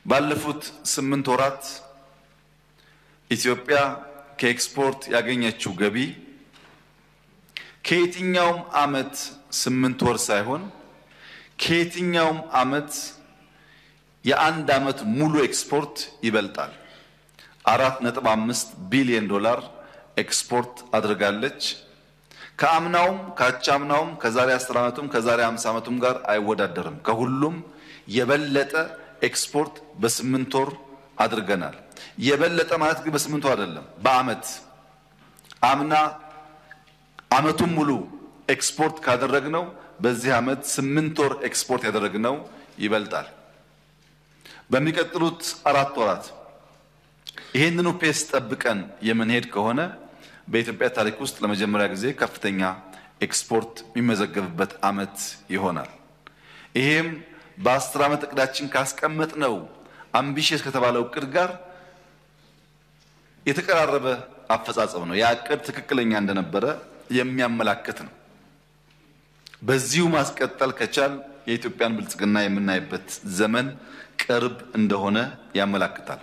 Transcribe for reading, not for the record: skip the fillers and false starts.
ባለፉት 8 ወራት ኢትዮጵያ ከኤክስፖርት ያገኘችው ገቢ ከየትኛውም አመት 8 ወር ሳይሆን ከየትኛውም አመት የአንድ አመት ሙሉ ኤክስፖርት ይበልጣል። 4.5 ቢሊዮን ዶላር ኤክስፖርት አድርጋለች። ከአምናውም ካቻምናውም ከዛሬ 10 አመቱም ከዛሬ 50 አመቱም ጋር አይወዳደርም። ከሁሉም የበለጠ ኤክስፖርት በ8 ወር አድርገናል። የበለጠ ማለት ግን በ8 ወር አይደለም፣ በአመት አምና አመቱን ሙሉ ኤክስፖርት ካደረግነው በዚህ አመት 8 ወር ኤክስፖርት ያደረግነው ይበልጣል። በሚቀጥሉት 4 ወራት ይሄንኑ ፔስ ጠብቀን የምንሄድ ከሆነ በኢትዮጵያ ታሪክ ውስጥ ለመጀመሪያ ጊዜ ከፍተኛ ኤክስፖርት የሚመዘገብበት አመት ይሆናል። ይሄም በ10 አመት እቅዳችን ካስቀመጥነው አምቢሽየስ ከተባለው እቅድ ጋር የተቀራረበ አፈጻጸም ነው። ያ እቅድ ትክክለኛ እንደነበረ የሚያመላክት ነው። በዚሁ ማስቀጠል ከቻል የኢትዮጵያን ብልጽግና የምናይበት ዘመን ቅርብ እንደሆነ ያመላክታል።